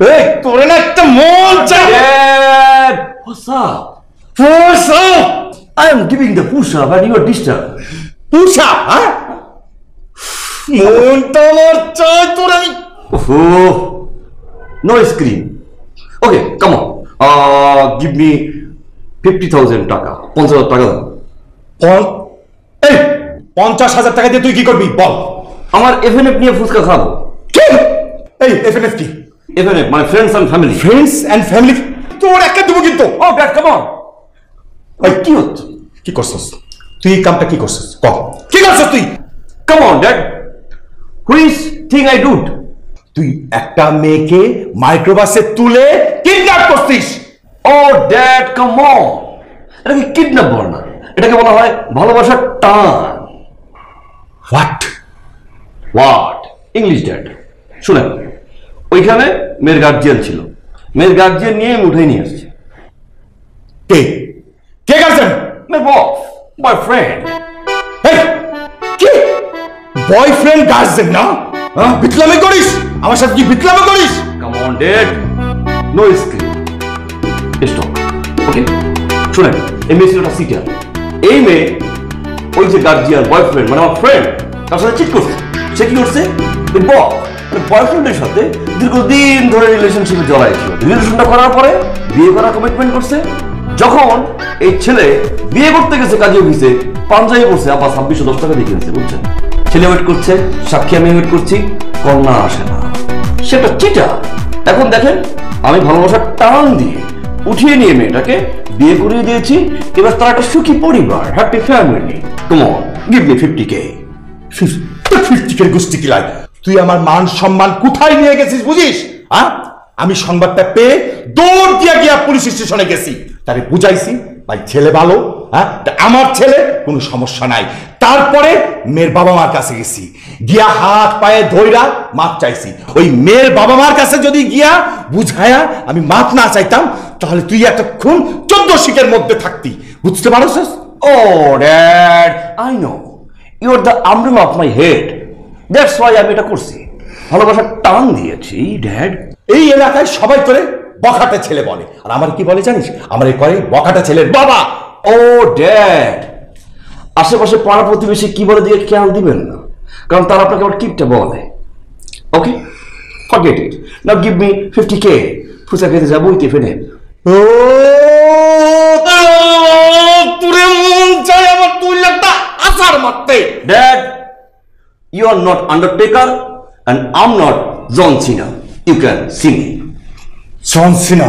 এই তোরে না একটা মন চাই। Dad, what's up? What's up? I am giving the push up and you are disturbed. Push up, হ্যাঁ? মনটা আমার চাই তোর আমি। Oh, no screen. Okay, come on. Give me 50,000 টাকা, 50,000 টাকা দাও। এই 50,000 টাকা দিয়ে তুই কি করবি বল? আমার FNF নিয়ে ফুচকা খাবো। কি? এই FNF কি? FNF মানে friends and family. Friends and family তোর একটা দেবো কিন্তু। Oh, Dad, come on. এই কি হচ্ছে? কি করছিস তুই? এই কামটা কি করছিস? কর কি করছিস তুই? Come on, Dad. Which thing I do? তুই একটা মেয়েকে মাইক্রোবাসে তুলে কিডন্যাপ করছিস। Oh, Dad, come on. এটাকে কিডন্যাপ বলে না, এটাকে বলা হয় ভালোবাসার টান। What English dad. শুনেন, ওইখানে মেয়ের গার্জিয়ান ছিল, মেয়ের গার্জিয়ান নিয়ে আমি উঠে নিয়ে আসছি। কে কে গার্জিয়ান? মেয়ের বস, বয়ফ্রেন্ড। কি বয়ফ্রেন্ড গার্জিয়ান না? বিটলামি করিস আমার সাথে? কি বিটলামি করিস? Come on dad, no screen, stop. Okay, শুনেন, এই মেয়ে ছিল একটা সিটার। এই মেয়ে ওই যে গার্জিয়ান বয়ফ্রেন্ড মানে আমার ফ্রেন্ড, তার সাথে চিট করছে। সে কি করছে? বয়ফ্রেন্ডের সাথে দীর্ঘদিন ধরে রিলেশনশিপে জড়াই ছিল। রিলেশনটা করার পরে বিয়ে করার কমিটমেন্ট করছে। যখন এই ছেলে বিয়ে করতে গেছে কাজে অফিসে, পাঞ্জাবি পড়ছে, আবার 2610 টাকা দিয়ে কিনেছে, বুঝছেন? ছেলে ওয়েট করছে, সাক্ষী আমি ওয়েট করছি, কন্যা আসে না। সেটা চিটার। এখন দেখেন, আমি ভালোবাসার টান দিয়ে উঠিয়ে নিয়ে মেয়েটাকে বিয়ে করিয়ে দিয়েছি। এবার তার একটা সুখী পরিবার, happy family. Come on, give me 50K। 50K গুষ্টি কিলাই? তুই আমার মান সম্মান কোথায় নিয়ে গেছিস বুঝিস? আমি সংবাদটা পেয়ে দৌড় দিয়ে গিয়া পুলিশ স্টেশনে গেছি, তারে বুঝাইছি ভাই ছেলে ভালো, আমার ছেলে কোনো সমস্যা নাই। তারপরে মেয়ের বাবা মার কাছে গেছি, গিয়া হাত পায়ে ধইরা মাপ চাইছি। ওই মেয়ের বাবা মার কাছে যদি গিয়া বুঝায়া আমি মাপ না চাইতাম, তাহলে তুই এতক্ষণ 14 শিকের মধ্যে থাকতি, বুঝতে পারছিস? Oh, Dad, I know. You are the umbrella of my head. That's why আমি এটা করছি। ভালোবাসার টান দিয়েছি, ড্যাড। এই এলাকায় সবাই তোরে বখাটে ছেলে বলে, আর আমার কি বলে জানিস? আমার এই করে বখাটে ছেলের বাবা। ও ড্যাড, আশেপাশে পাড়া প্রতিবেশী কি বলে দিয়ে খেয়াল দিবেন না, কারণ তারা আপনাকে আবার কিপটা বলে। Okay, forget it. Now give me 50K। ফুচকা খেতে যাবো উইথ FNF। ও তোরে মন চাই আমার 2 লাখ টাকা আসার মারতে। Dad, you are not Undertaker and I'm not John Cena. You can see me. জন সিনা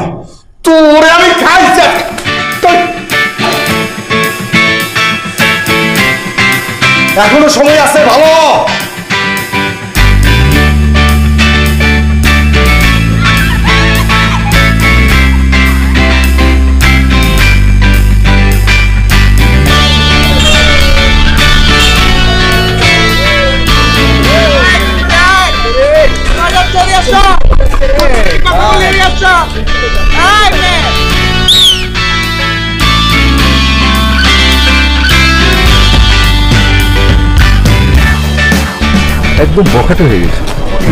তোরে আমি খাইছি। এখনো সময় আছে, ভালো। একদম বখাটে হয়ে গেছে।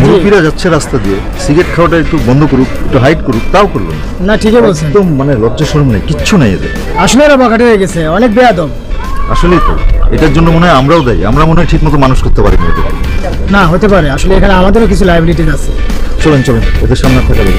মুরব্বীরা যাচ্ছে রাস্তা দিয়ে, সিগারেট খাওয়াটা একটু বন্ধ করুক, একটু হাইট করুক, তাও করলো না। ঠিকই বলছেন, একদম মানে লজ্জা শরম নেই, কিচ্ছু নাই এদের। আসলে এরা বখাটে হয়ে গেছে, অনেক বেয়াদব। আসলেই তো, এটার জন্য মনে হয় আমরাও দায়ী। আমরা মনে হয় ঠিক মতো মানুষ করতে পারিনি এদের। না হতে পারে, আসলে এখানে আমাদেরও কিছু লাইবিলিটিস আছে। চলেন চলেন, এদের সামনে থাকা যাবে।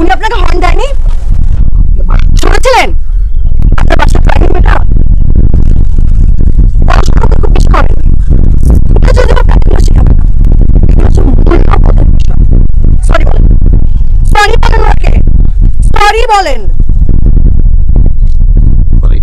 উনি আপনাকে হর্ন দেয়নি? শুনেছিলেন? আপনার বাসার প্রাইভেট মেয়েটা পড়াশোনাকে খুব বেশি করেন। যদি আপনার শেখাবে না, সরি বলেন, সরি বলেন ওকে, সরি বলেন। সরি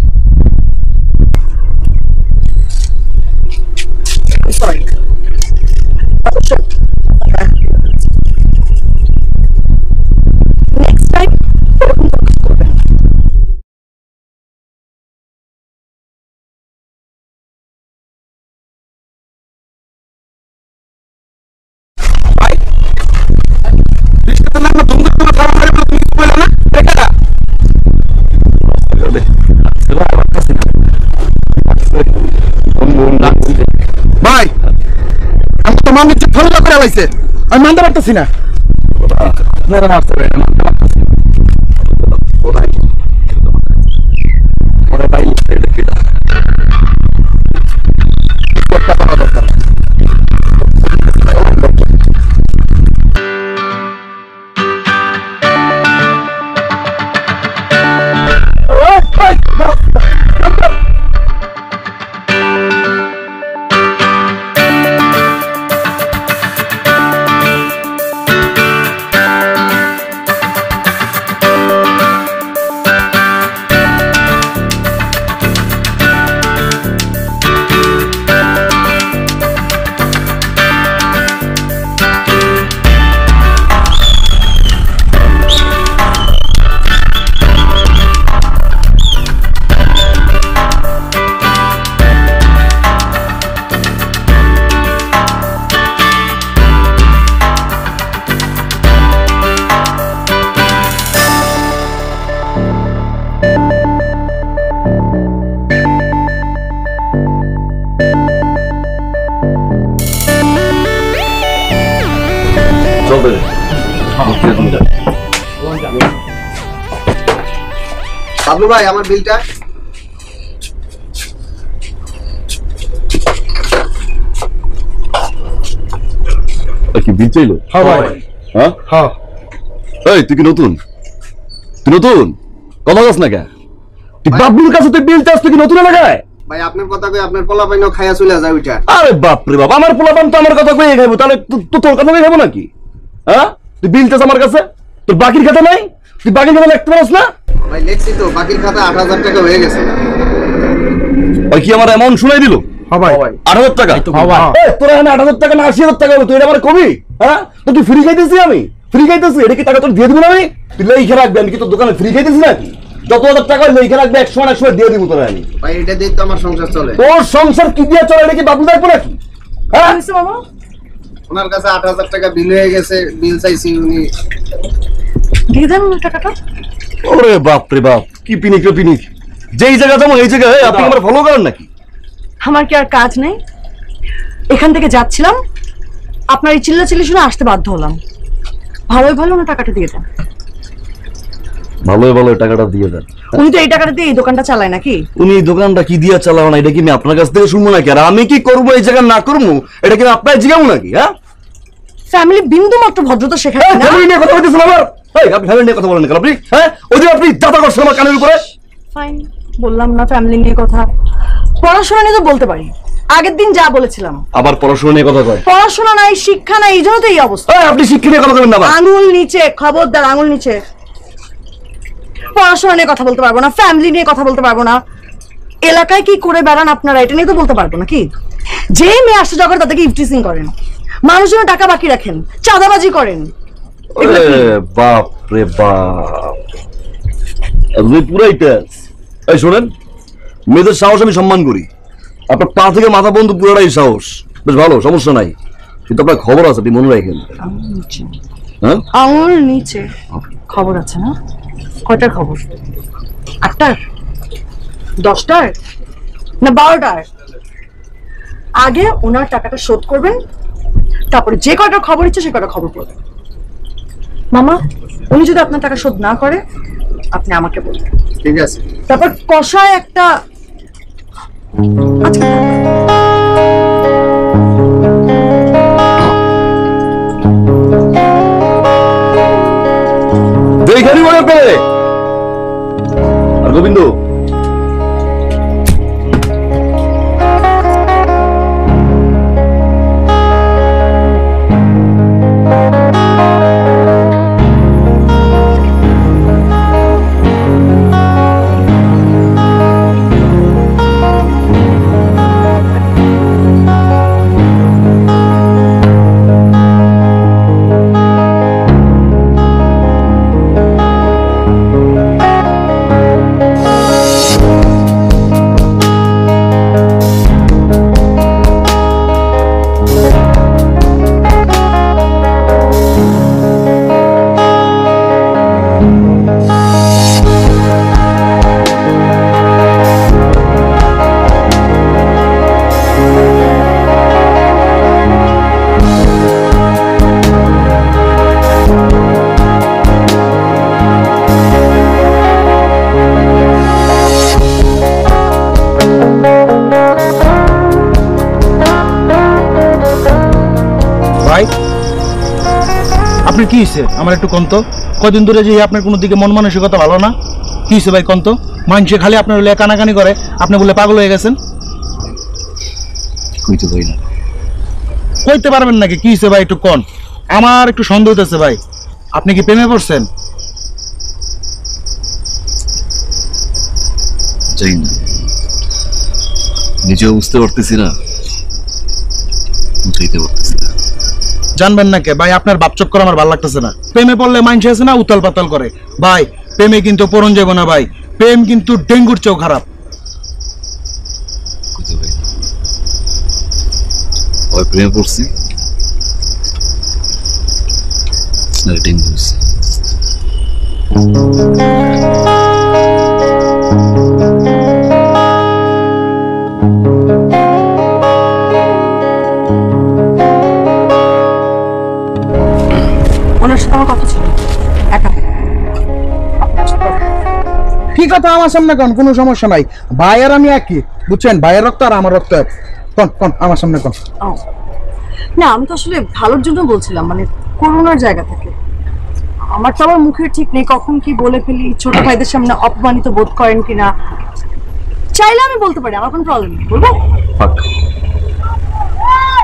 মানুষ ফলো করে লাইছে, আমি মানতে পারতেছি না। বাবলু ভাই আমার বিলটা। কি বিল চাইলো? হ্যাঁ ভাই, হ্যাঁ হ্যাঁ। এই তুই কি নতুন? তুই নতুন কথা বলছ না কেন? তুই বাবলুর কাছে তুই বিল চাস, তুই কি নতুন এলাকায়? ভাই আপনার কথা কই আপনার পোলা পাইনো খাইয়া চলে যায় ওইটা। আরে বাপ রে বাপ, আমার পোলাপান তো আমার কথা কই খাইবো, তাহলে তো তোর কথা কই খাবো নাকি? হ্যাঁ তুই বিল চাস আমার কাছে, তোর বাকির খাতা নাই? তুই বাকির খাতা লিখতে পারছ না? ভাই লিখছি তো, বাকির খাতা ৮,০০০ টাকা হয়ে গেছে। ওই কি আমার অ্যামাউন্ট শুনাই দিল? হ্যাঁ ভাই, ৮,০০০ টাকা? এই তোর এখানে ৮,০০০ টাকা না ৮০,০০০ টাকা হলো, তুই এটা আমার কবি? হ্যাঁ তো তুই ফ্রি খাইতেছি? আমি ফ্রি খাইতেছি? এটা কি টাকা তোর দিয়ে দিব না? আমি তুই লেখে রাখবি, আমি কি তোর দোকানে ফ্রি খাইতেছি নাকি? যত হাজার টাকা লেখে রাখবে, ১০০ দিয়ে দিব তোরা। আমি ভাই এটা দিয়ে তো আমার সংসার চলে। তোর সংসার কি দিয়ে চলে? এটা কি বাবলু দেখবো নাকি? হ্যাঁ মামা ওনার কাছে ৮,০০০ টাকা বিল হয়ে গেছে, বিল চাইছি উনি। দিয়ে দেন টাকাটা। ওরে বাপ রে বাপ, কি পিনিক রে পিনিক! যেই জায়গা যাবো এই জায়গায় আপনি আমার ফলো করেন নাকি? আমার কি আর কাজ নেই? এখান থেকে যাচ্ছিলাম, আপনার এই চিল্লাচিল্লি শুনে আসতে বাধ্য হলাম। ভালোই ভালো না টাকাটা দিয়ে দেন। ভালো ভালো টাকাটা দিয়ে দেন। উনি তো এই টাকাটা দিয়ে এই দোকানটা চালায় নাকি? উনি এই দোকানটা কি দিয়ে চালাও না, এটা কি আমি আপনার কাছ থেকে শুনবো নাকি? আর আমি কি করবো এই জায়গা না করবো, এটা কি আপনার জিগাবো নাকি? হ্যাঁ ফ্যামিলি বিন্দু মাত্র ভদ্রতা শেখায় না। ফ্যামিলি নিয়ে কথা বলতেছেন আবার? এই আপনি ফ্যামিলি নিয়ে কথা বলেন কেন আপনি? হ্যাঁ ওই যে আপনি দাদা করছেন আমার কানের উপরে। ফাইন, বললাম না ফ্যামিলি নিয়ে কথা। পড়াশোনা নিয়ে তো বলতে পারি, আগের দিন যা বলেছিলাম। আবার পড়াশোনা নিয়ে কথা কয়? পড়াশোনা নাই, শিক্ষা নাই, এই জন্য তো এই অবস্থা। এই আপনি শিক্ষা নিয়ে কথা বলেন না? আঙুল নিচে, খবরদার আঙুল নিচে। পড়াশোনা নিয়ে কথা বলতে পারবো না, ফ্যামিলি নিয়ে কথা বলতে পারবো না, এলাকায় কি করে বেড়ান আপনারা এটা নিয়ে তো বলতে পারবো না। কি যে মেয়ে আসছে জগৎ তাদেরকে ইফটিসিং করেন, মানুষজন টাকা বাকি রাখেন, চাঁদাবাজি করেন। বাপ রে বাপ, আপনি পুরাই টেস। এই শোনেন, মেয়েদের সাহস আমি সম্মান করি, আপনার পা থেকে মাথা পর্যন্ত পুরোটাই সাহস, বেশ ভালো, সমস্যা নাই। কিন্তু আপনার খবর আছে, আপনি মনে রাখেন। হ্যাঁ আঙুল নিচে খবর আছে না? কয়টার খবর? ৮টার, ১০টার না ১২টার? আগে ওনার টাকাটা শোধ করবেন, তারপরে যে কয়টা খবর ইচ্ছে সে কয়টা খবর করবেন। মামা উনি যদি আপনার টাকা শোধ না করে আপনি আমাকে বলবেন, ঠিক আছে? তারপর কষায় একটা আজকে এইখানে মনে পেলে আর গোবিন্দ আপনার কি হয়েছে আমার একটু কন্ত? কদিন ধরে যে আপনার কোনো দিকে মন মানসিকতা ভালো না, কি হয়েছে ভাই কন্ত? মানুষে খালি আপনার হলে কানাকানি করে, আপনি বলে পাগল হয়ে গেছেন। কইতে পারি না। কইতে পারবেন নাকি? কি হয়েছে ভাই একটু কন, আমার একটু সন্দেহ হতেছে ভাই। আপনি কি প্রেমে পড়ছেন? জানি না, নিজেও বুঝতে পারতেছি না, বুঝাইতে পারতেছি না। জানবেন না কে ভাই, আপনার বাপ চক্কর আমার ভালো লাগতেছে না। প্রেমে পড়লে মানুষ আছে না উতাল পাতাল করে ভাই, প্রেমে কিন্তু পরন যাব না ভাই, প্রেম কিন্তু ডেঙ্গুর চেয়েও খারাপ। কইতে পারি না, ওই প্রেমে পড়ছি না, ডেঙ্গু হয়েছে। ওনার সাথে আমার কথা ছিল একা। ঠিক কথা, আমার সামনে কন, কোনো সমস্যা নাই। ভাই আর আমি একই, বুঝছেন? ভাইয়ের রক্ত আর আমার রক্ত এক। কন কন আমার সামনে কন। ও, না আমি তো আসলে ভালোর জন্য বলছিলাম, মানে করোনার জায়গা থেকে। আমার তো আমার মুখের ঠিক নেই, কখন কি বলে ফেলি, ছোট ভাইদের সামনে অপমানিত বোধ করেন কিনা। চাইলে আমি বলতে পারি, আমার কোনো প্রবলেম নেই, বলবো? ফাক,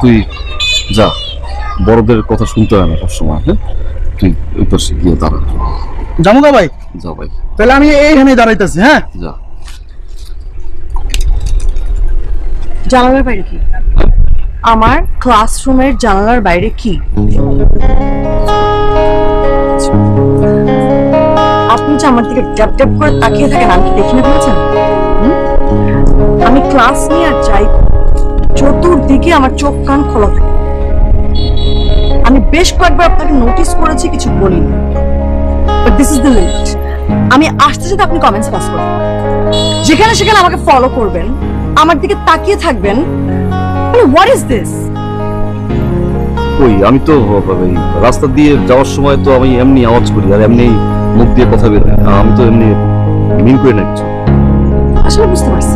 তুই যা, বড়দের কথা শুনতে হয় না সবসময়। হ্যাঁ, তুই ওই পাশে গিয়ে দাঁড়া। জামুকা ভাই, যা ভাই, তাহলে আমি এইখানে দাঁড়াইতেছি। হ্যাঁ, যা। জানালার বাইরে কি? আমার ক্লাসরুমের জানালার বাইরে কি? আপনি যে আমার দিকে ড্যাপ ড্যাপ করে তাকিয়ে থাকেন, আমি কি দেখি না বলেছেন? আমি ক্লাস নিয়ে আর যাই, চতুর্দিকে আমার চোখ কান খোলা থাকে। আমি বেশ কয়েকবার আপনাকে নোটিস করেছি, কিছু বলিনি, but this is the limit. আমি আসতে সাথে আপনি কমেন্টস পাস করবেন, যেখানে সেখানে আমাকে ফলো করবেন, আমার দিকে তাকিয়ে থাকবেন। মানে হোয়াট ইজ দিস? ওই আমি তো ওই রাস্তা দিয়ে যাওয়ার সময় তো আমি এমনি আওয়াজ করি আর এমনি মুখ দিয়ে কথা বের হয়, আমি তো এমনি মিন করি না কিছু। আসলে বুঝতে পারছি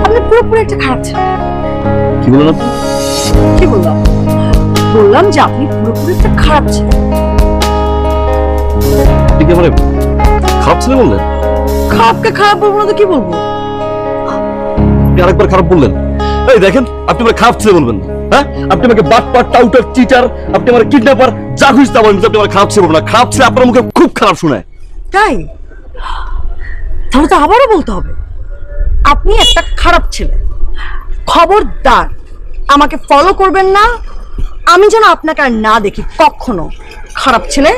আপনি পুরোপুরি একটা খারাপ ছেলে। কি বলেন আপনি? কি বললাম? বললাম যে আপনি পুরোপুরি একটা খারাপ ছেলে। আপনি কি মানে খারাপ ছেলে বললেন? খারাপকে খারাপ বলবো না তো কি বলবো? আপনি আরেকবার খারাপ বললেন। এই দেখেন, আপনি আমার খারাপ ছেলে বলবেন না। হ্যাঁ, আপনি আমাকে বাটপার, টাউটার, চিটার, আপনি আমার কিডন্যাপার, যা খুশি তা বলেন, আপনি আমার খারাপ ছেলে বলবেন না। খারাপ ছেলে আপনার মুখে খুব খারাপ শোনায়। তাই? তাহলে তো আবারও বলতে হবে, আপনি একটা খারাপ ছেলে। খবরদার আমাকে ফলো করবেন না, আমি যেন আপনাকে আর না দেখি কখনো। খারাপ ছেলে,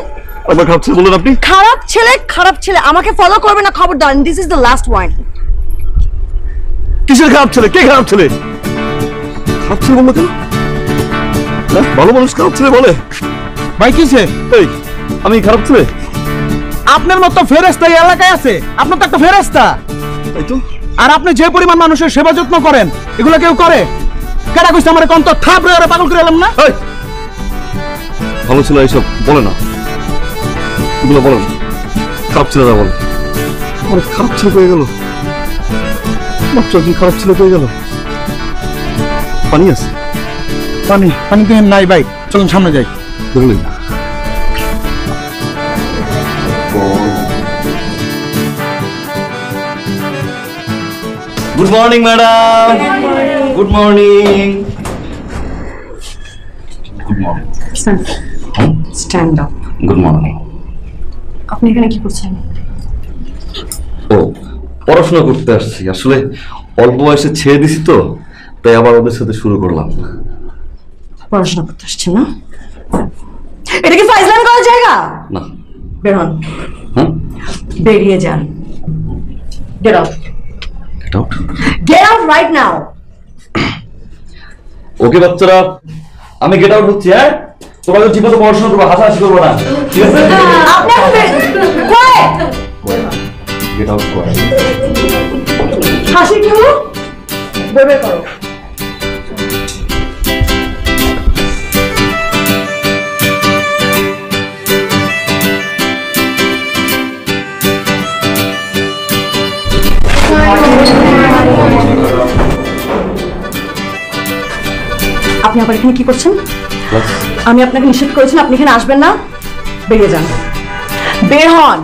আমার খারাপ ছেলে বললেন আপনি? খারাপ ছেলে, খারাপ ছেলে, আমাকে ফলো করবে না, খবরদার। This is the last warn. কিসের খারাপ ছেলে? কে খারাপ ছেলে? খারাপ ছেলে বললো কেন? ভালো মানুষ খারাপ ছেলে বলে? ভাই কিছে? এই আমি খারাপ ছেলে? আপনার মতো ফেরেশতা এই এলাকায় আছে? আপনার তো একটা ফেরেশতা। তাই তো। আর আপনি যে পরিমাণ মানুষের সেবা যত্ন করেন, এগুলো কেউ করে? কেডা কইছে আমার কন্ত থাপ রয়ে পাগল করে এলাম না? এই, ভালো ছেলে এইসব বলে না, এগুলো বলেন। খারাপ ছেলেরা বলে। আমার খারাপ ছেলে হয়ে গেল, মাত্র একজন খারাপ ছেলে হয়ে গেল। পানি আছে? পানি? পানি তো নাই ভাই, চলুন সামনে যাই। ধরলেন good morning madam. Good morning. Good morning. Stand up. Good morning. আপনি এখানে কি করছেন? ও, পড়াশোনা করতে আসছি। আসলে অল্প বয়সে ছেড়ে দিছি তো, তাই আবার ওদের সাথে শুরু করলাম। পড়াশোনা করতে আসছেন না? এটা কি ফাইজলামি করার জায়গা? না। বের হন। হ্যাঁ, বেরিয়ে যান। Get out. Get out. Get out right now. Okay বাচ্চারা, আমি গেট আউট হচ্ছি। হ্যাঁ, তোমাদের ঠিক মতো পড়াশোনা করবো, হাসাহাসি করবো না, ঠিক আছে? আপনি কই? গেট আউট করে। হাসি কি হলো? বের করো। আপনি আবার এখানে কি করছেন? আমি আপনাকে নিষেধ করেছেন আপনি এখানে আসবেন না। বেরিয়ে যান, বের হন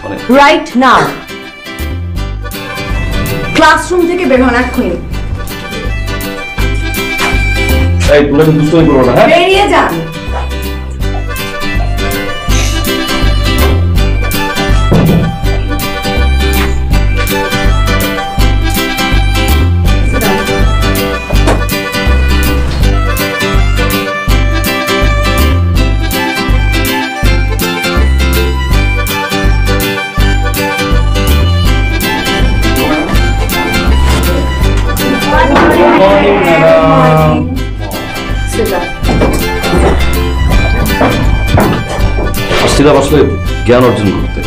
মানে রাইট নাও। ক্লাসরুম থেকে বের হন এক্ষুনি, এই তোমরা কিন্তু দুষ্টুমি করো না, হ্যাঁ? বেরিয়ে যান। আসছিলাম আসলে জ্ঞান অর্জন করতে।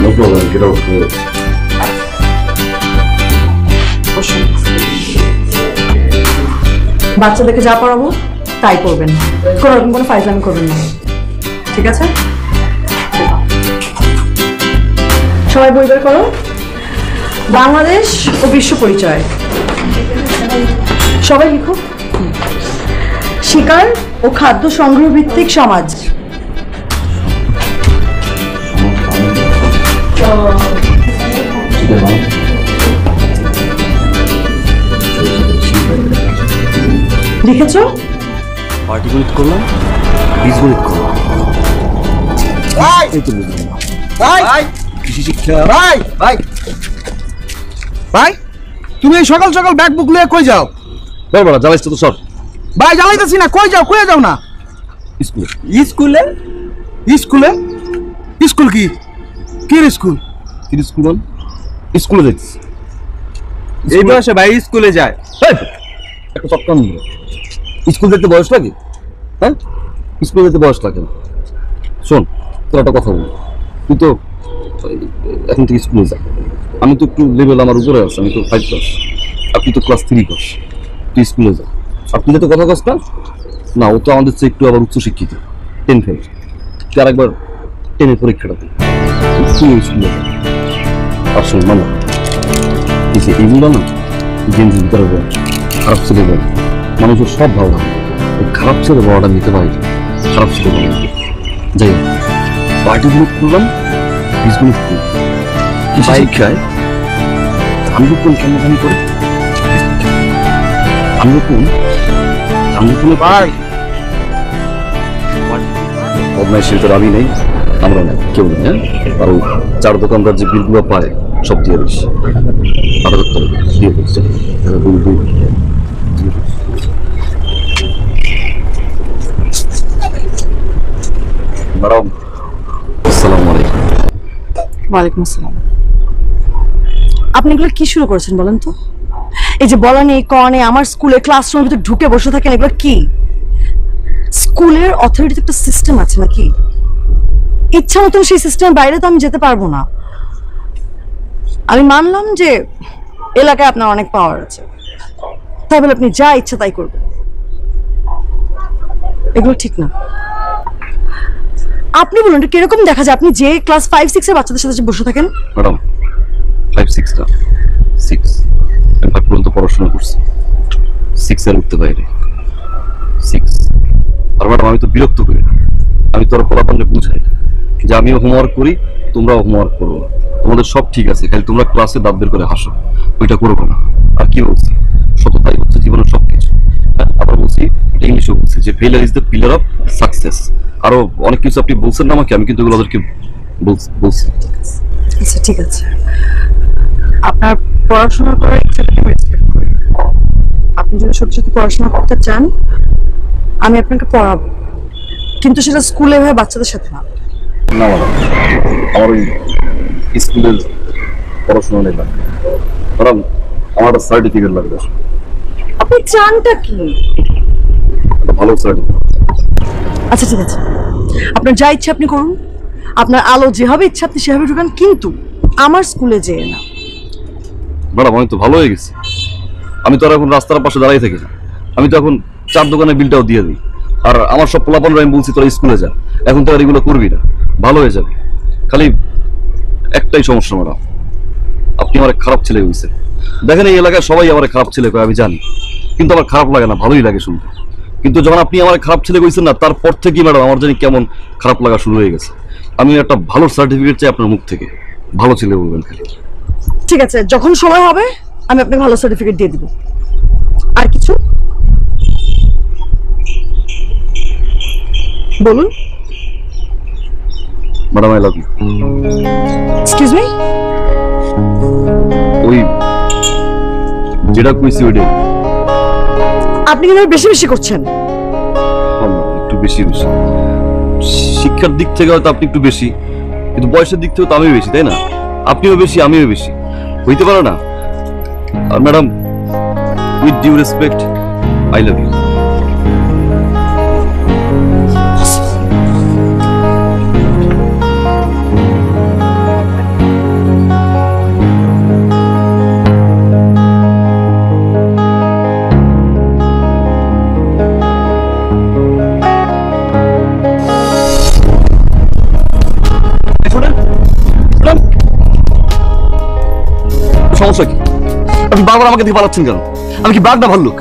নো প্রবলেম, গেট আউট হয়ে যাচ্ছে। বাচ্চাদেরকে যা পড়াবো তাই করবেন, কোনো রকম কোনো ফাইজলামি করবেন না, ঠিক আছে? সবাই বই বের করো। বাংলাদেশ ও বিশ্ব পরিচয় সবাই লিখো। শিকার ও খাদ্য সংগ্রহ ভিত্তিক সমাজ, লিখেছো? পাটিগণিত করলাম, বীজগণিত করলাম, এই তো বুঝলাম না। ভাই কৃষি শিক্ষা ভাই ভাই ভাই, তুমি এই সকাল সকাল ব্যাগ বুক নিয়ে কই যাও? বলবো না, জ্বালাইছ তো সব। ভাই জ্বালাইতেছি না, কই যাও কই যাও না? স্কুলে। স্কুলে? স্কুলে? স্কুল কি কি স্কুল? কি স্কুল বল? স্কুলে যাইতেছি। এই বয়সে ভাই স্কুলে যায়? একটা চক্কর নিল। স্কুল যেতে বয়স লাগে? হ্যাঁ, স্কুল যেতে বয়স লাগে না। শোন, তোর একটা কথা বল, তুই তো এখন থেকে স্কুলে যা। আমি তো একটু লেভেল আমার উপরে আছে, আমি তো 5 ক্লাস, আর তুই তো ক্লাস 3 ক্লাস। তুই স্কুলে যা। আর তুই তো কথা কস না, ও তো আমাদের চেয়ে একটু আবার উচ্চশিক্ষিত, 10 ফেল। তুই আরেকবার 10-এর পরীক্ষাটা দিই, তুই স্কুলে যা। আর শোন মানা, এইগুলো না গেঞ্জি ভিতরে বল, খারাপ ছেলে বল, মানুষের সব ভালো লাগে। খারাপ ছেলে বড়টা নিতে পারি, খারাপ ছেলে বড় যাই হোক। পার্টিগুলো করলাম, বীজগুলো করলাম, কৃষি শিক্ষায় ধান রোপণ কেমন করে, ধান রোপণ ভাই বদমাইশের তো আমি নেই, আমরা নেই, কেউ নেই। হ্যাঁ, আর ওই 4 দোকানদার যে বিলগুলো পায় সব দিয়ে দিস, আরো দিয়ে দিচ্ছে। ম্যাডাম আসসালামু আলাইকুম। ওয়ালাইকুম আসসালাম। আপনি এগুলো কি শুরু করেছেন বলেন তো? এই যে বলা নেই ক নেই, আমার স্কুলে ক্লাসরুমের ভিতরে ঢুকে বসে থাকেন, এগুলো কি? স্কুলের অথরিটিতে একটা সিস্টেম আছে নাকি? ইচ্ছা মতন সেই সিস্টেমের বাইরে তো আমি যেতে পারবো না। আমি মানলাম যে এলাকায় আপনার অনেক পাওয়ার আছে, তাই বলে আপনি যা ইচ্ছা তাই করবেন, এগুলো ঠিক না। আপনি বলুন এটা কিরকম দেখা যায় আপনি যে ক্লাস 5-6 এর বাচ্চাদের সাথে বসে থাকেন? ম্যাডাম 5-6 না, 6 আমি 5 পর্যন্ত পড়াশোনা করছি, 6 এর উঠতে বাইরে 6। আর ম্যাডাম আমি তো বিরক্ত করি না, আমি তোর পড়াপালে বুঝাই যে আমিও হোমওয়ার্ক করি, তোমরাও হোমওয়ার্ক করো, তোমাদের সব ঠিক আছে, খালি তোমরা ক্লাসে দাঁত বের করে হাসো, ওইটা করবো না। আর কি বলছি, সততাই হচ্ছে জীবনের সবকিছু। আবার বলছি, ইংলিশও বলছি যে failure is the pillar of success. আরো অনেক কিছু আপনি বলছেন না আমাকে, আমি কিন্তু এগুলো ওদেরকে বলছি। আচ্ছা ঠিক আছে, আপনার পড়াশোনা করার ইচ্ছাটাকে আমি রেসপেক্ট করি। আপনি যদি সত্যি সত্যি পড়াশোনা করতে চান আমি আপনাকে পড়াবো, কিন্তু সেটা স্কুলে ভাবে বাচ্চাদের সাথে না। না ম্যাডাম, আমার ওই স্কুলের পড়াশোনা নেই লাগবে ম্যাডাম, আমার একটা সার্টিফিকেট লাগবে। আপনি চানটা কি? একটা ভালো সার্টিফিকেট। আচ্ছা ঠিক আছে, আপনার যা ইচ্ছা আপনি করুন, আপনার আলো যেভাবে ইচ্ছা আপনি সেভাবে ঢুকান, কিন্তু আমার স্কুলে যেয়ে না। ম্যাডাম আমি তো ভালো হয়ে গেছি, আমি তো আর এখন রাস্তার পাশে দাঁড়িয়ে থাকি না, আমি তো এখন 4 দোকানের বিলটাও দিয়ে দিই। আর আমার সব পোলাপানরা আমি বলছি তোরা স্কুলে যা, এখন তো আর এগুলো করবি না, ভালো হয়ে যাবে। খালি একটাই সমস্যা ম্যাডাম, আপনি আমার খারাপ ছেলে হয়েছেন। দেখেন এই এলাকায় সবাই আমার খারাপ ছেলে কয় আমি জানি, কিন্তু আমার খারাপ লাগে না, ভালোই লাগে শুনতে। কিন্তু যখন আপনি আমার খারাপ ছেলে কইছেন না, তারপর থেকে ম্যাডাম আমার জানি কেমন খারাপ লাগা শুরু হয়ে গেছে। আমি একটা ভালো সার্টিফিকেট চাই আপনার মুখ থেকে, ভালো ছেলে বলবেন খালি। ঠিক আছে, যখন সময় হবে আমি আপনাকে ভালো সার্টিফিকেট দিয়ে দিব। আর কিছু বলুন। Madam I love you. Excuse me? ওই যেটা কইছি ওইটাই। আপনি কিন্তু বেশি বেশি করছেন। একটু বেশি বেশি শিক্ষার দিক থেকে হয়তো আপনি একটু বেশি, কিন্তু বয়সের দিক থেকে তো আমিও বেশি, তাই না? আপনিও বেশি, আমিও বেশি, হইতে পারে না? আর madam, with due respect, I love you. সমস্যা কি? আপনি বারবার আমাকে দেখে পালাচ্ছেন কেন? আমি কি বাঘ না ভাল্লুক?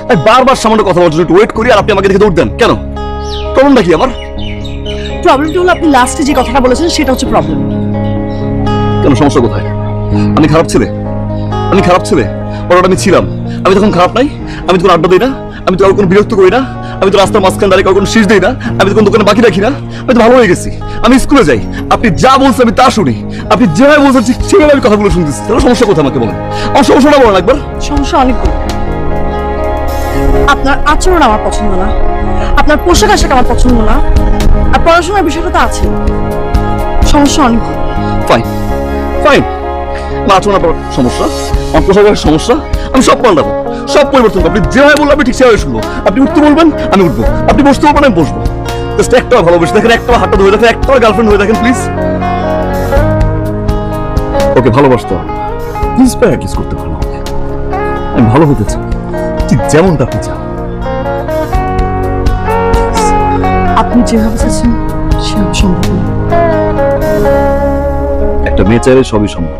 আমি বারবার সামান্য কথা বলার জন্য একটু ওয়েট করি আর আপনি আমাকে দেখে দৌড় দেন কেন? প্রবলেমটা কি আমার? প্রবলেমটা হলো আপনি লাস্টে যে কথাটা বলেছেন সেটা হচ্ছে প্রবলেম। কেন, সমস্যা কোথায়? আমি খারাপ ছেলে? আমি খারাপ ছেলে? ওটা আমি ছিলাম। আমি তখন খারাপ নাই? আমি তখন আড্ডা দিই না? আমি তো কারো কোনো বিরক্ত করি না? আমি তো রাস্তার মাঝখানে দাঁড়িয়ে কারো কোনো শীষ দিই না? আমি তো কোনো দোকানে বাকি রাখি না? আমি তো ভালো হয়ে গেছি। আমি স্কুলে যাই, আপনি যা বলছেন আমি তা শুনি, আপনি যেভাবে বলছেন ঠিক সেভাবে আমি কথাগুলো শুনতেছি। তাহলে সমস্যা কোথায় আমাকে বলেন? আমার সমস্যাটা বলেন একবার। সমস্যা অনেকগুলো। আপনার আচরণ আমার পছন্দ না, আপনার পোশাক আশাক আমার পছন্দ না, আর পড়াশোনার বিষয়টা তো আছে। সমস্যা অনেকগুলো। ফাইন ফাইন, আমার আচরণ আপনার সমস্যা, আমার পোশাকের সমস্যা, আমি সব পাল্টাবো, সব পরিবর্তন করবো। আপনি যেভাবে বলবেন আমি ঠিক সেভাবে শুনবো। আপনি উঠতে বলবেন আমি উঠবো, আপনি বসতে বলবেন আমি বসবো। জাস্ট একটা ভালোবেসে দেখেন, একটা হাতটা ধরে দেখেন, একটা গার্লফ্রেন্ড হয়ে দেখেন প্লিজ। ওকে ভালোবাসতে হবে, প্লিজ প্র্যাকটিস করতে পারবো। আমি ভালো হতে চাই, ঠিক যেমনটা আপনি চান। আপনি যেভাবে চাচ্ছেন সেভাবে সম্ভব না। একটা মেয়ে চাইলে সবই সম্ভব।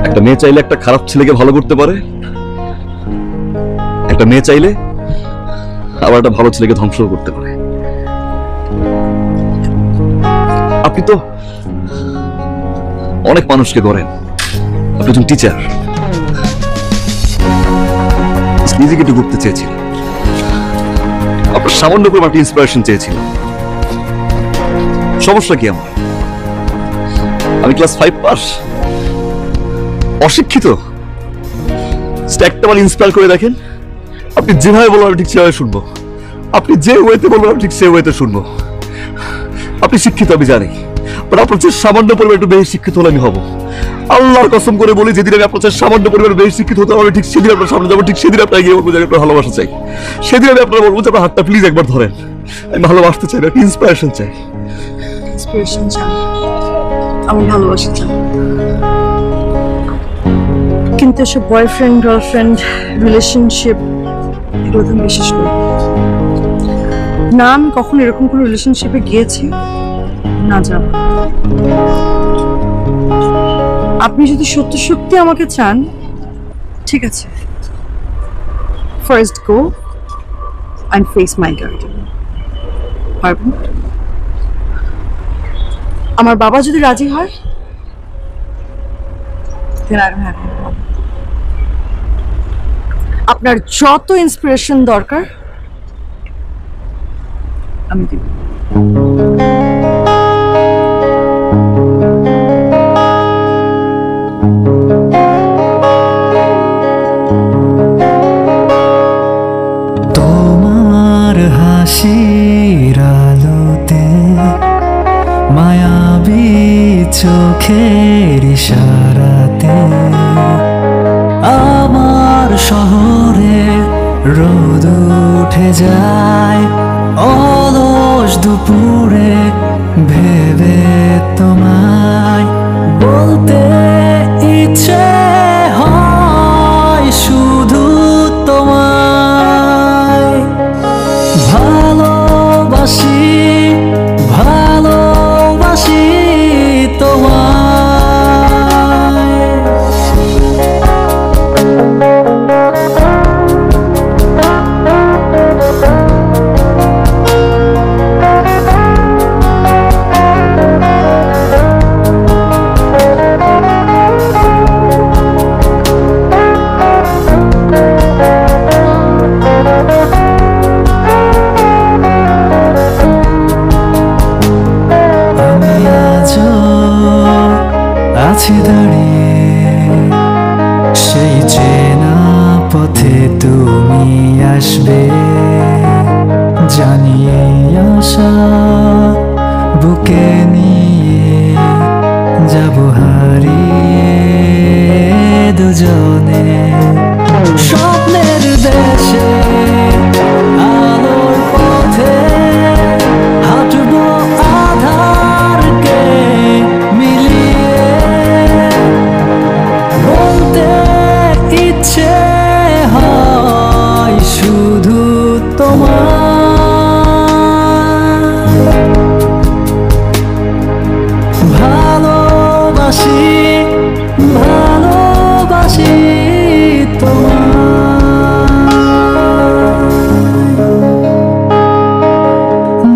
একটা মেয়ে চাইলে একটা খারাপ ছেলেকে ভালো করতে পারে, একটা মেয়ে চাইলে আবার একটা ভালো ছেলেকে ধ্বংস করতে পারে। আপনি তো অনেক মানুষকে গড়েন, আপনি একজন টিচার, নিজেকে একটু করতে চেয়েছিলেন, আপনার সামান্য করে একটা ইন্সপিরেশন চেয়েছিলাম। সমস্যা কি আমার? আমি ক্লাস 5 পাস, অশিক্ষিত। একটা বার ইন্সপায়ার করে দেখেন, আপনি যেভাবে বলবেন আমি ঠিক সেভাবে শুনবো, আপনি যে ওয়েতে বলবেন আমি ঠিক সে ওয়েতে শুনবো। আপনি শিক্ষিত আমি জানি, বাট আপনার চেয়ে সামান্য পরিমাণ একটু বেশি শিক্ষিত হলে আমি হবো। আল্লাহর কসম করে বলি, যেদিন আমি আপনার চেয়ে সামান্য পরিমাণ বেশি শিক্ষিত হতে হবে, ঠিক সেদিন আপনার সামনে যাবো, ঠিক সেদিন আপনার গিয়ে বলবো যে আপনার ভালোবাসা চাই। সেদিন আমি আপনার বলবো যে আপনার হাতটা প্লিজ একবার ধরেন, আমি ভালোবাসতে চাই না, ইন্সপিরেশন চাই। ইন্সপিরেশন চান, আমার ভালোবাসা চান, কিন্তু এসব বয়ফ্রেন্ড গার্লফ্রেন্ড রিলেশনশিপ এগুলো তো আমি বিশ্বাস করি না। আমি কখনো এরকম কোনো রিলেশনশিপে গিয়েছি না যাব। আপনি যদি সত্য সত্যি আমাকে চান, ঠিক আছে, first go and face my garden. পারবেন? আমার বাবা যদি রাজি হয়, then I'm happy. আপনার যত ইন্সপিরেশন দরকার আমি দিব। তোমার হাসির আলোতে মায়াবী চোখের ইশারাতে আমার শহরে রোদ উঠে যায় অলস দুপুরে ভেবে তোমায় বলতে ইচ্ছে হয় শুধু তোমায় ভালোবাসি ভালোবাসি তোমায় আসবে জানিয়ে আশা বুকে নিয়ে যাব হারিয়ে দুজনে স্বপ্নের দেশে আলোর পথে হাঁটবো আধারকে মিলিয়ে বলতে ইচ্ছে হয় শুধু তোমার ভালোবাসি ভালোবাসি তোমার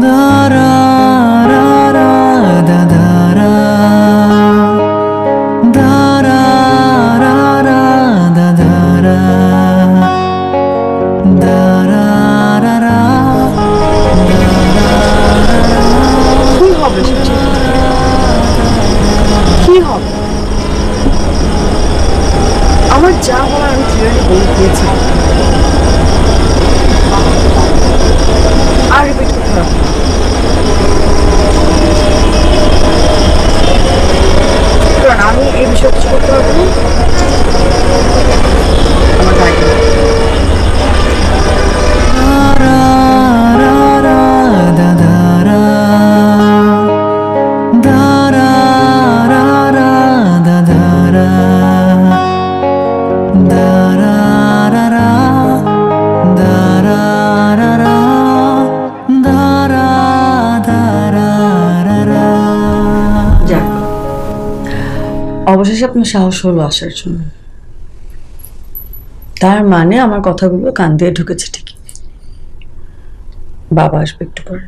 দারা রা রা দা দারা দারা রা রা দা দারা দারা রা রা কি হবে সবচেয়ে কি হবে? আমার যা বলার আমি ক্লিয়ারলি বলে দিয়েছি আর রিপিট করতে হবে না। কারণ আমি এই বিষয়ে কিছু করতে পারবো না, আমার দায়িত্ব। যাক, অবশেষে আপনার সাহস হলো আসার জন্য। তার মানে আমার কথাগুলো কান দিয়ে ঢুকেছে ঠিকই। বাবা আসবে একটু পরে,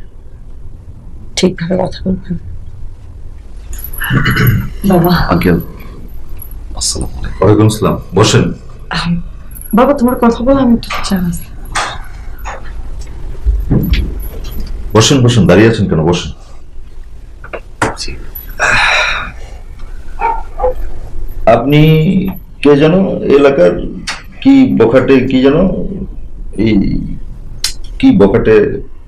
ঠিকভাবে কথা বলবেন। বাবা। আঙ্কেল আসসালামু আলাইকুম। ওয়ালাইকুম আসসালাম, বসেন। বাবা তোমার কথা বলে আমি একটু চাই। বসেন বসেন, দাঁড়িয়ে আছেন কেন? বসেন। আপনি কে জানো এলাকার? কি বখাটে কি জানো? এই কি বখাটে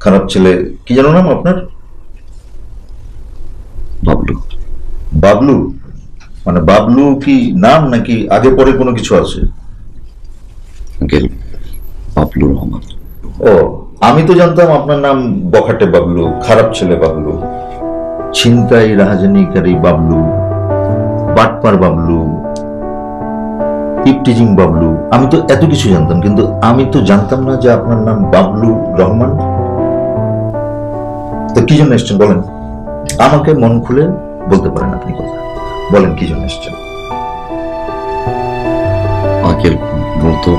খারাপ ছেলে কি জানো নাম আপনার? বাবলু। বাবলু মানে বাবলু কি নাম নাকি আগে পরে কোনো কিছু আছে? বাবলু রহমান। ও, আমি তো জানতাম আপনার নাম বখাটে বাবলু, খারাপ ছেলে বাবলু, ছিনতাই রাহাজানিকারী বাবলু, বাটপার বাবলু, ইপটিজিং বাবলু। আমি তো এত কিছু জানতাম, কিন্তু আমি তো জানতাম না যে আপনার নাম বাবলু রহমান। তো কি জন্য এসছেন বলেন? আমাকে মন খুলে বলতে পারেন আপনি কথা। বলেন কি জন্য এসছেন? আঙ্কেল বলতো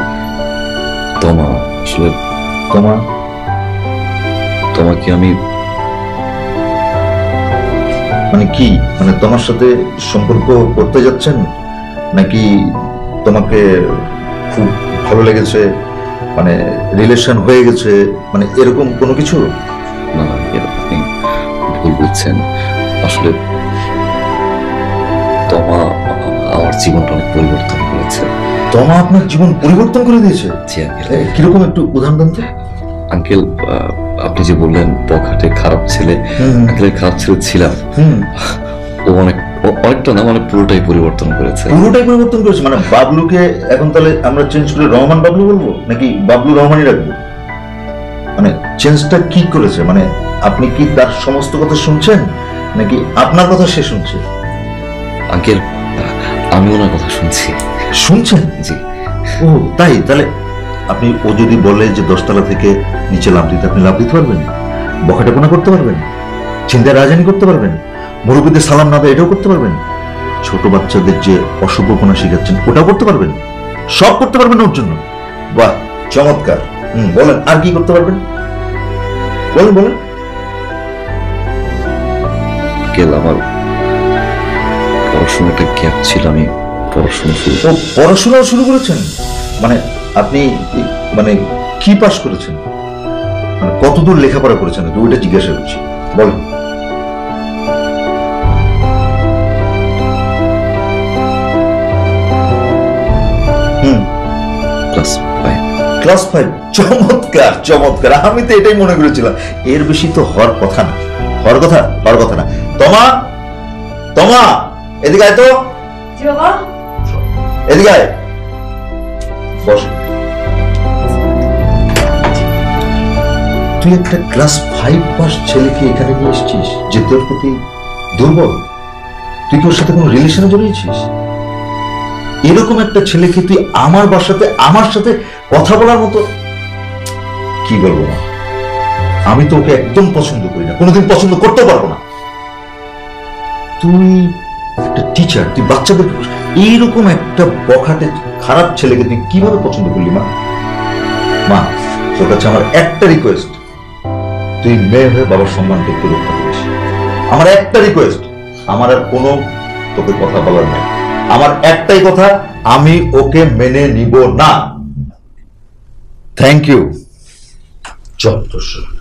তোমা, আসলে তোমাকে আমি মানে কি মানে তোমার সাথে সম্পর্ক করতে যাচ্ছেন নাকি তোমাকে খুব ভালো লেগেছে, মানে রিলেশন হয়ে গেছে, মানে এরকম কোনো কিছু? না আপনি ভুল বুঝছেন। আসলে তোমা আমার জীবনটা অনেক পরিবর্তন করেছে। তোমা আপনার জীবন পরিবর্তন করে দিয়েছে? জি আঙ্কেল। কিরকম একটু উদাহরণ দেন তো। আঙ্কেল আপনি যে বললেন বখাটে খারাপ ছেলে, খারাপ ছেলে ছিলাম। ও অনেকটা না, মানে পুরোটাই পরিবর্তন করেছে। পুরোটাই পরিবর্তন করেছে মানে বাবলুকে এখন তাহলে আমরা চেঞ্জ করে রহমান বাবলু বলবো নাকি বাবলু রহমানই রাখবো? মানে চেঞ্জটা কি করেছে? মানে আপনি কি তার সমস্ত কথা শুনছেন নাকি আপনার কথা সে শুনছে? আঙ্কেল আমি ওনার কথা শুনছি। শুনছেন? জি। ও তাই? তাহলে আপনি ও যদি বলে যে 10 তলা থেকে নিচে লাফ দিতে, আপনি লাফ দিতে পারবেন? বখাটেপনা করতে পারবেন? চিন্তা রাজধানী করতে পারবেন? মুরব্বীদের সালাম না দেয় এটাও করতে পারবেন? ছোট বাচ্চাদের যে অশুভপনা শিখাচ্ছেন ওটাও করতে পারবেন? সব করতে পারবেন ওর জন্য? বাহ, চমৎকার। বলেন আর কি করতে পারবেন? বলেন বলেন। আমার পড়াশোনাটা গ্যাপ ছিল, আমি পড়াশোনা শুরু করেছেন? মানে আপনি মানে কি পাস করেছেন, মানে কতদূর লেখাপড়া করেছেন ওইটা জিজ্ঞাসা করছি, বলেন। ক্লাস 5। ক্লাস 5, চমৎকার চমৎকার। আমি তো এটাই মনে করেছিলাম, এর বেশি তো হওয়ার কথা না, হওয়ার কথা না। তোমা তোমা এদিকে আয় তো, এদিকে আয়, বস। তুই একটা ক্লাস 5 পাস ছেলেকে এখানে নিয়ে এসেছিস যে তোর প্রতি দুর্বল? তুই কি ওর সাথে কোনো রিলেশনে জড়িয়েছিস? এরকম একটা ছেলেকে তুই আমার বাসাতে আমার সাথে কথা বলার মতো, কি বলবো না, আমি তো ওকে একদম পছন্দ করি না, কোনোদিন পছন্দ করতে পারবো না। তুই একটা টিচার, তুই বাচ্চাদের এইরকম একটা বখাটে খারাপ ছেলেকে তুই কিভাবে পছন্দ করলি? মা তোর কাছে আমার একটা রিকোয়েস্ট, তুই মেয়ে হয়ে বাবার সম্মানটা একটু রক্ষা করিস। আমার একটা রিকোয়েস্ট, আমার আর কোনো তোকে কথা বলার নাই। আমার একটাই কথা, আমি ওকে মেনে নিব না। Thank you. চল তোর সাথে।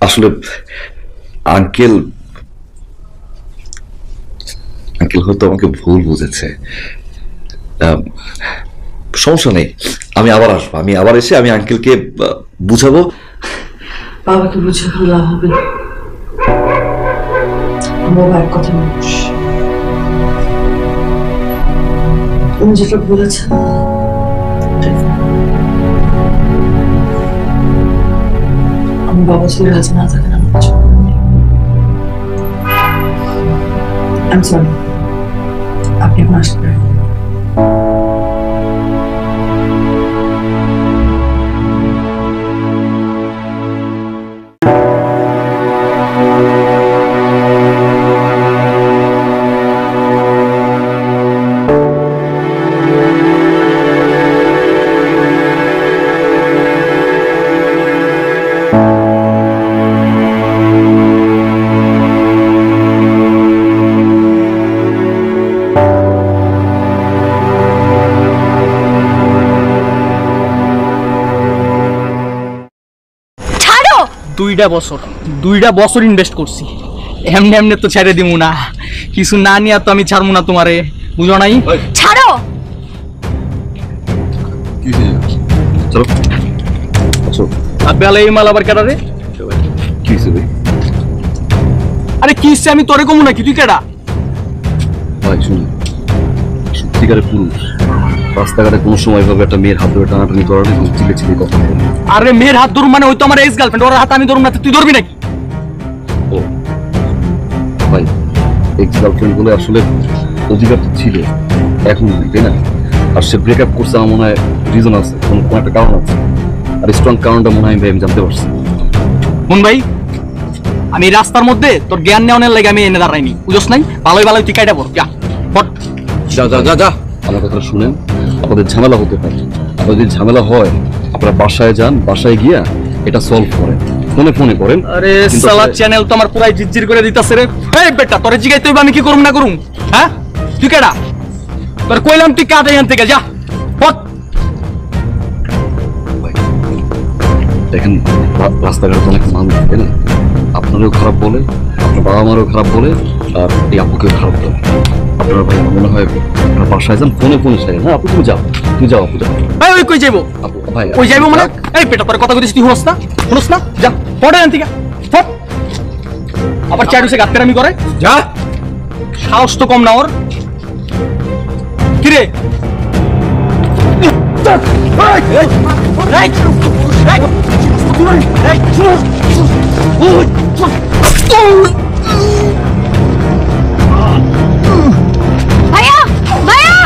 আসলে আঙ্কেল হয়তো আমাকে ভুল বুঝেছে। সমস্যা নেই, আমি আবার আসবো, আমি আবার এসে আমি আঙ্কেলকে বুঝাবো। বাবাকে বুঝে লাভ হবে না, বাবা এক কথা মানুষ, তুমি যেটা বলেছেন আমি বাবা ছেলে কাছে না থাকেন আমার I'm sorry, আপনি এখন আসতে পারেন। দুইটা বছর ইনভেস্ট করছি, এমনি এমনি তো ছেড়ে দিব না, কিছু না নিয়ে তো আমি ছাড়বো না তোমারে, বুঝো নাই? ছাড়ো। চলো আচ্ছা, বেলা এই মাল আবার কেডা রে? কি হয়েছে ভাই? আরে কি হচ্ছে আমি তোরে কমু নাকি, তুই কেডা? ভাই শুন, সত্যিকারের পুরুষ রাস্তাঘাটে কোনো সময় ভাবে একটা মেয়ের হাত ধরে টানাটানি করার চিলে চিলে কথা বলে। আরে মেয়ের হাত ধরুন মানে ওই তো আমার এক্স গার্লফ্রেন্ড, ওর হাত আমি ধরুন না, তুই ধরবি নাকি? ও ভাই, এক্স গার্লফ্রেন্ড বলে আসলে অধিকার তো ছিল, এখন তাই না? আর সে ব্রেকআপ করছে আমার মনে হয় রিজন আছে, কোনো একটা কারণ আছে, আর স্ট্রং কারণটা মনে হয় আমি জানতে পারছি। মন ভাই, আমি রাস্তার মধ্যে তোর জ্ঞান নেওয়ার লাগে আমি এনে দাঁড়াইনি, বুঝোস নাই? ভালোই ভালোই তুই কাইটা পড়, যা পড়। যা যা যা যা, আমার কথা শুনেন, আপনাদের ঝামেলা হতে পারে, আপনাদের যদি ঝামেলা হয় আপনারা বাসায় যান, বাসায় গিয়া এটা সলভ করেন, ফোনে করেন। আরে সালা চ্যানেল তো আমার পুরাই জিজ্জির করে দিতাছে রে। এই বেটা তোরে জিগাইতে হইবে আমি কি করুম না করুম? হ্যাঁ তুই কেডা? তোর কইলাম তুই কাজ এখান থেকে যা পড়। দেখেন রাস্তাঘাটে অনেক মানুষ থাকে না, আপনারও খারাপ বলে, আপনার বাবা মারও খারাপ বলে, আর এই আপুকেও খারাপ বলে। আপনার ভাই আমার মনে হয় আপনার বাসায় যান, ফোনে সারেন। হ্যাঁ আপু তুমি যাও আপু যাও। এই ওই কই যাইবো? আপু ভাই কই যাইবো মানে? এই বেটা তোর কথা কইছিস তুই শুনস না? যা পড়ে এখান থেকে পড়। আবার চারুসে গাত্তেরামি করে, যা। সাহস তো কম না ওর। কি রে? ভাইয়া ভাইয়া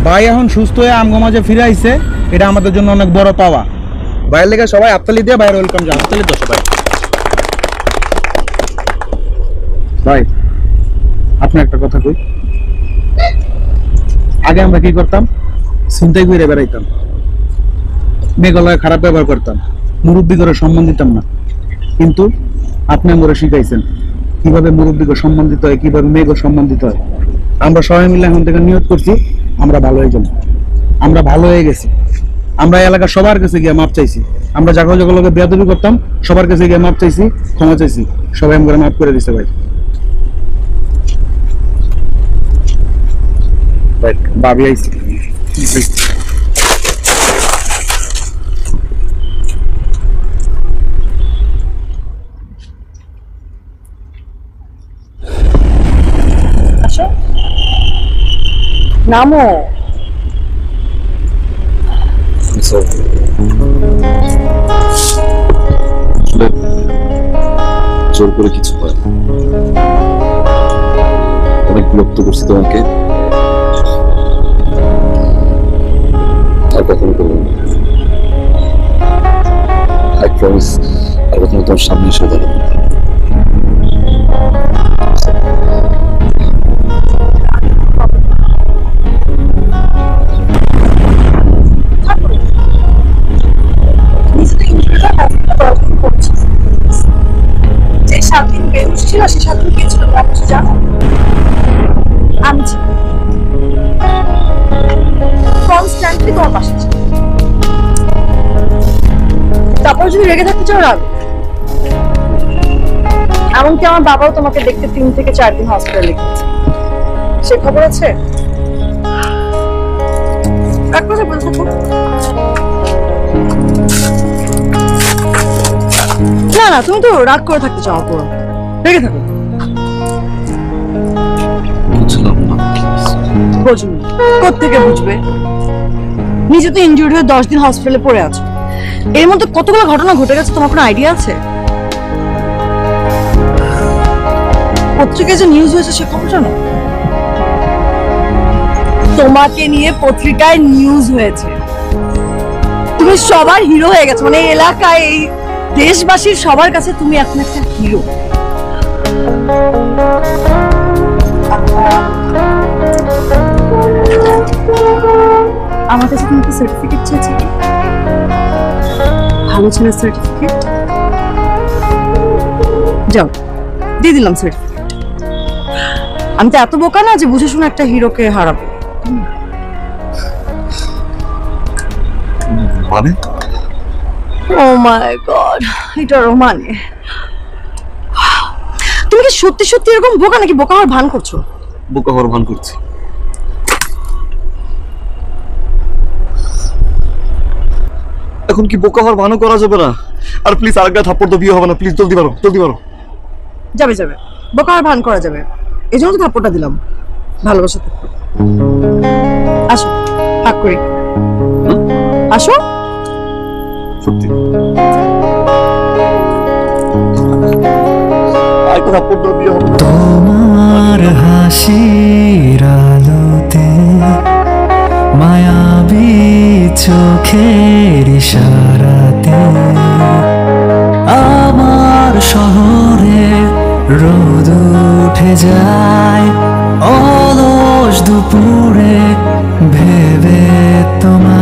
ভাই এখন সুস্থ হয়ে আমগো মাঝে ফিরে আইছে, এটা আমাদের জন্য অনেক বড় পাওয়া। ভাইয়ের লেগে সবাই হাততালি দিয়ে ভাইয়ের ওয়েলকাম জানাই। হাততালি দাও সবাই। ভাই আপনি একটা কথা কই, আগে আমরা কি করতাম? চিন্তাই করে বেড়াইতাম, মেঘালয়ে খারাপ ব্যবহার করতাম, মুরব্বী করে সম্মান দিতাম না। কিন্তু আপনি আমরা শিখাইছেন কিভাবে মুরব্বী করে সম্মান দিতে হয়, কিভাবে মেয়েকে সম্মান দিতে হয়। আমরা সবাই মিলে এখন থেকে নিয়ত করছি আমরা ভালো হয়ে যাব। আমরা ভালো হয়ে গেছি। আমরা এলাকার সবার কাছে গিয়ে মাপ চাইছি। আমরা যাকে যাকে বেয়াদবি করতাম সবার কাছে গিয়ে মাপ চাইছি, ক্ষমা চাইছি, সবাই আমরা মাফ করে দিছে ভাই। ভাবি আইছি। আসো, নামো। জোর করে কিছু হয় না। অনেক বিরক্ত করছি তোমাকে, আর কখনো করবো না। আই প্রমিস আর কখনো তোমার সামনে এসে দাঁড়াবো না। যে 7 দিন বেহুশ ছিল সে 7 দিন কে ছিল জানো? আমি কনস্ট্যান্টলি তোমার পাশে ছিল। তারপর যদি রেগে থাকতে চাও রাগ। এমনকি আমার বাবাও তোমাকে দেখতে 3 থেকে 4 দিন হসপিটালে গেছে, সে খবর আছে? এক কথা বলতে থাকো। না না, তুমি তো রাগ করে থাকতে চাও, পুরো রেগে থাকো। বুঝলাম না। বুঝুন কোত্থেকে বুঝবে? নিজে তো ইনজুর্ড হয়ে 10 দিন হসপিটালে পড়ে আছো। এর মধ্যে কতগুলো ঘটনা ঘটে গেছে, তোমার কোনো আইডিয়া আছে? পত্রিকায় যে নিউজ হয়েছে সে খবর জানো? তোমাকে নিয়ে পত্রিকায় নিউজ হয়েছে, তুমি সবার হিরো হয়ে গেছো। মানে এলাকায়, এই দেশবাসীর সবার কাছে তুমি এখন একটা হিরো। আমার কাছে তুমি কি সার্টিফিকেট চেয়েছো? ভালো ছেলের সার্টিফিকেট? যাও, দিয়ে দিলাম সার্টিফিকেট। আমি তো এত বোকা না যে বুঝে শুনে একটা হিরোকে হারাবো। মানে ও মাই গড, এটারও মানে? তুমি কি সত্যি সত্যি এরকম বোকা, নাকি বোকা হওয়ার ভান করছো? বোকা হওয়ার ভান করছি। এখন কি বোকা হওয়ার ভানও করা যাবে না? আর প্লিজ আরেকটা থাপ্পড় তো বিয়ে হবে না, প্লিজ জলদি পারো, জলদি পারো। যাবে যাবে, বোকা হওয়ার ভান করা যাবে, এই জন্য তো থাপ্পড়টা দিলাম। ভালোবাসা থাপ্পড়। আসো হাক করি, আসো। সত্যি আরেকটা থাপ্পড় তো বিয়ে হবে না। তোমার হাসির আলোতে মায়াবী চোখের ইশারাতে আমার শহরে রোদ উঠে যায় অলস দুপুরে ভেবে তোমার